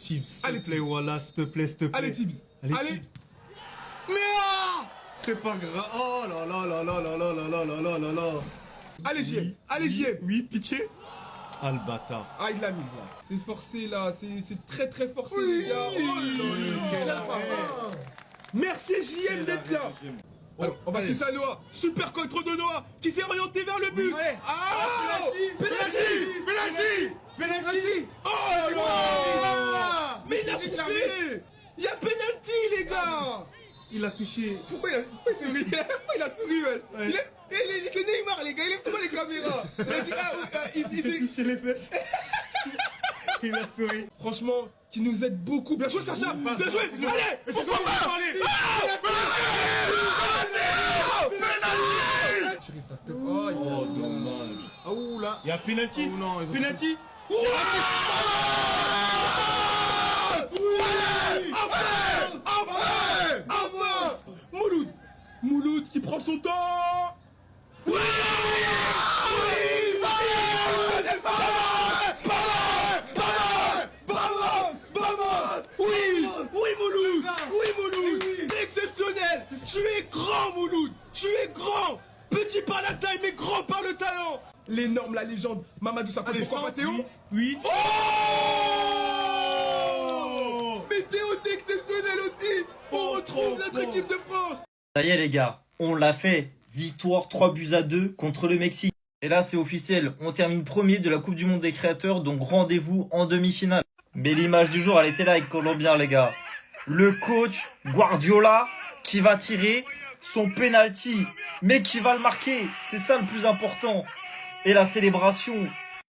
Chips, s'il Allez, te plaît, Tibbs. voilà, s'il te plaît, s'il te plaît. Allez, Tibbs. Allez, Allez. Tibbs. Mais ah C'est pas grave. Oh là là là là là là là là là là là là. Allez, JM. Oui, Allez, oui, JM. Oui, pitié. Ah, le bâtard. Ah, il l'a mise là. C'est forcé là. C'est très très forcé, les gars. Oh là là. Merci, JM, d'être là. Alors, on va sucer à Noah. Super contre de Noah qui s'est orienté vers le but. Ouais. Ah, penalty. Oh là là. Mais il a bouffé. Il y a penalty, les gars. Il a touché. Pourquoi il sourit? Pourquoi il a souri, ouais. C'est Neymar, les gars. Il aime trop les caméras. Il a dit, Il s'est touché les fesses. Il a souri. Franchement, qui nous aide beaucoup. Bien joué, Sacha. Bien joué. Allez, on s'en va. Oh, dommage. Ah ouh là. Il y a penalty. Oh non, ils ont Penalty. Enfin Mouloud qui prend son temps. Oui. Mouloud. T'es exceptionnel. Tu es grand, Mouloud. Tu es grand. Petit par la taille, mais grand par le talent. L'énorme, la légende. Mamadou Sakho, pourquoi pas Théo? Oui. Oh. Mais Théo, t'es exceptionnel aussi. On retrouve notre équipe de France. Ça y est les gars, on l'a fait. Victoire 3-2 contre le Mexique. Et là c'est officiel, on termine premier de la Coupe du Monde des créateurs, donc rendez-vous en demi-finale. Mais l'image du jour, elle était là avec Colombien les gars. Le coach Guardiola qui va tirer son penalty, mais qui va le marquer. C'est ça le plus important. Et la célébration.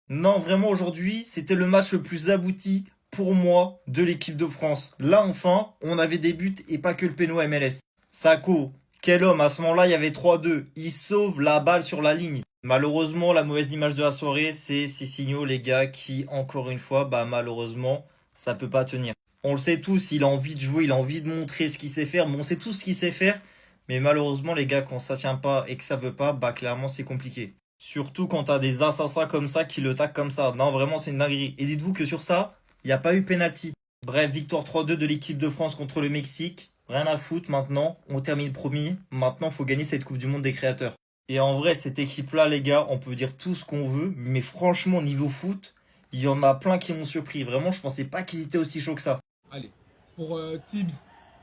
Non, vraiment aujourd'hui, c'était le match le plus abouti pour moi de l'équipe de France. Là enfin, on avait des buts et pas que le péno MLS. Sakho, quel homme, à ce moment-là il y avait 3-2, il sauve la balle sur la ligne. Malheureusement la mauvaise image de la soirée c'est Cicinho les gars qui encore une fois malheureusement ça peut pas tenir. On le sait tous, il a envie de jouer, il a envie de montrer ce qu'il sait faire, on sait tous ce qu'il sait faire, mais malheureusement les gars quand ça tient pas et que ça veut pas, clairement c'est compliqué. Surtout quand t'as des assassins comme ça qui le taquent comme ça, non vraiment c'est une dinguerie. Et dites-vous que sur ça, il n'y a pas eu penalty. Bref, victoire 3-2 de l'équipe de France contre le Mexique. Rien à foutre maintenant, on termine premier. Maintenant, faut gagner cette Coupe du Monde des créateurs. Et en vrai, cette équipe-là, les gars, on peut dire tout ce qu'on veut, mais franchement, niveau foot, il y en a plein qui m'ont surpris. Vraiment, je pensais pas qu'ils étaient aussi chauds que ça. Allez, pour Tibbs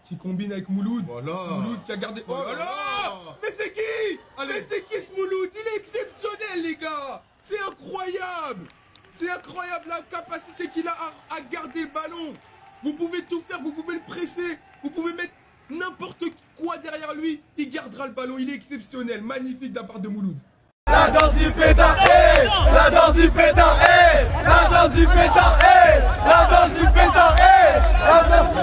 qui combine avec Mouloud. Voilà. Mouloud qui a gardé. Oh là là. Mais c'est qui? Allez. Mais c'est qui ce Mouloud? Il est exceptionnel, les gars. C'est incroyable. C'est incroyable la capacité qu'il a à garder le ballon. Vous pouvez tout faire, vous pouvez le presser, vous pouvez mettre n'importe quoi derrière lui, il gardera le ballon, il est exceptionnel, magnifique de la part de Mouloud. La danse du pétard, la danse du pétard, la danse du pétard, la danse du pétard, la danse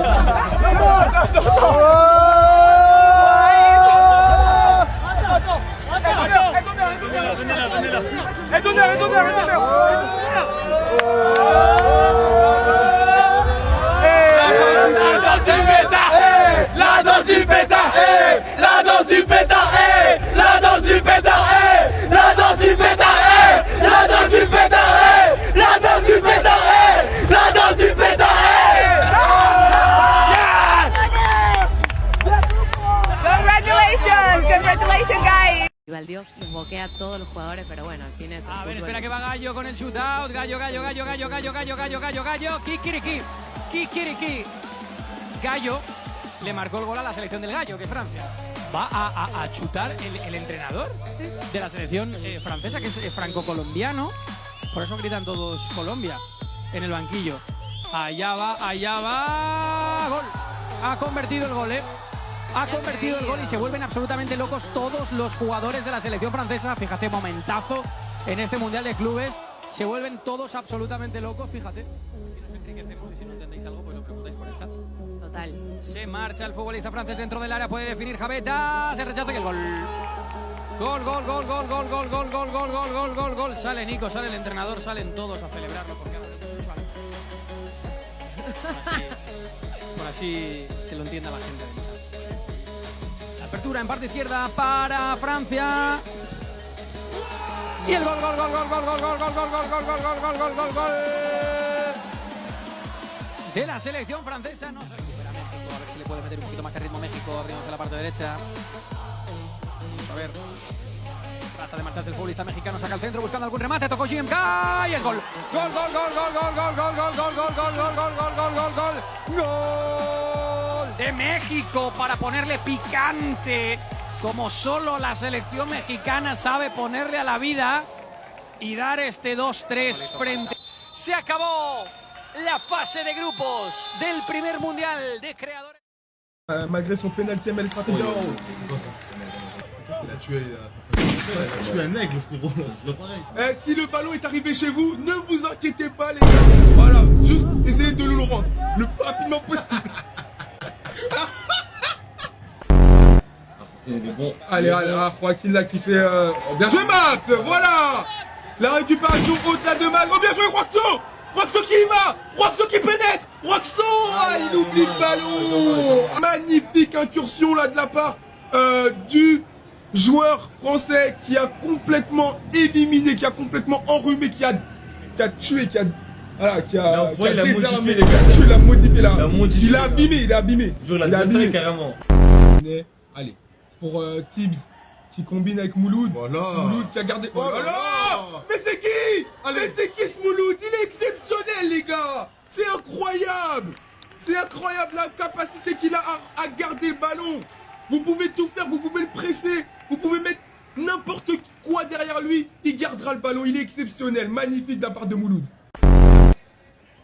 La danse du pétard, la danse du pétard, la danse du pétard, la danse du pétard, la danse du pétard, la danse du pétard, la danse du pétard. Congratulations, guys. Valdío boquea a todos los jugadores, pero bueno, al fin es A ver, espera que va Gallo con el shootout. Gallo. Kikiriki. Gallo le marcó el gol a la selección del Gallo, que es Francia. Va a chutar el entrenador de la selección francesa, que es franco-colombiano. Por eso gritan todos Colombia en el banquillo. Allá va. Gol. Ha convertido el gol, Ha convertido el gol y se vuelven absolutamente locos todos los jugadores de la selección francesa. Fíjate, momentazo en este Mundial de Clubes. Se vuelven todos absolutamente locos, fíjate. Y nos enriquecemos y si no entendéis algo, pues lo preguntáis por el chat. Total. Se marcha el futbolista francés dentro del área, puede definir Javeta, se rechaza y el gol. Gol. Sale Nico, sale el entrenador, salen todos a celebrarlo porque ahora por así que lo entienda la gente del chat. La apertura en parte izquierda para Francia. Y el gol. de la selección francesa. No se recupera México. A ver si le puede meter un poquito más de ritmo México. Abrimos en la parte derecha. Vamos a ver. Trata de marcharse el futbolista mexicano. Saca el centro buscando algún remate. Tocó GMK y es gol. Gol, gol, gol, gol, gol, gol, gol, gol, gol, gol, gol, gol, gol, gol, gol, gol, gol. Gol de México para ponerle picante. Como solo la selección mexicana sabe ponerle a la vida y dar este 2-3 frente. Se acabó la fase de grupos del primer mundial de creadores. Malgré son penalty, mais stratégie. C'est quoi ça? Il a tué un aigle, frérot, là, c'est pas pareil. Si le ballon est arrivé chez vous, ne vous inquiétez pas, les gars. Voilà, juste essayez de nous le rendre le plus rapidement possible. Allez, Joaquin là qui fait. Bien joué, Max. Voilà. La récupération au-delà de Max. Oh, bien joué, Roxo. Roxo qui y va. Roxo qui pénètre. Roxo. Ah, il oublie le ballon. Magnifique incursion là de la part du joueur français qui a complètement éliminé, qui a complètement enrhumé, qui a tué, qui a désarmé, il a modifié là. Il a abîmé. Il a abîmé carrément. Allez, pour Tibbs qui combine avec Mouloud. Voilà. Mouloud qui a gardé. Oh là là. Mais c'est qui? Allez. Mais c'est qui ce Mouloud? Il est exceptionnel, les gars. C'est incroyable. C'est incroyable la capacité qu'il a à garder le ballon. Vous pouvez tout faire, vous pouvez le presser, vous pouvez mettre n'importe quoi derrière lui, il gardera le ballon, il est exceptionnel, magnifique de la part de Mouloud.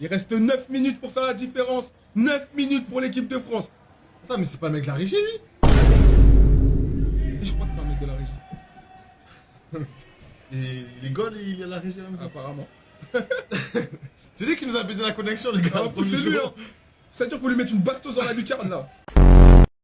Il reste 9 minutes pour faire la différence, 9 minutes pour l'équipe de France. Attends, mais c'est pas le mec de la régie, lui? Je crois que c'est un mec de la régie. Et les goals, il y a la régie en même temps. Apparemment. C'est lui qui nous a baisé la connexion, les gars. Ah, le premier c'est lui, jour. hein. C'est-à-dire qu'il faut lui mettre une bastos dans la lucarne là.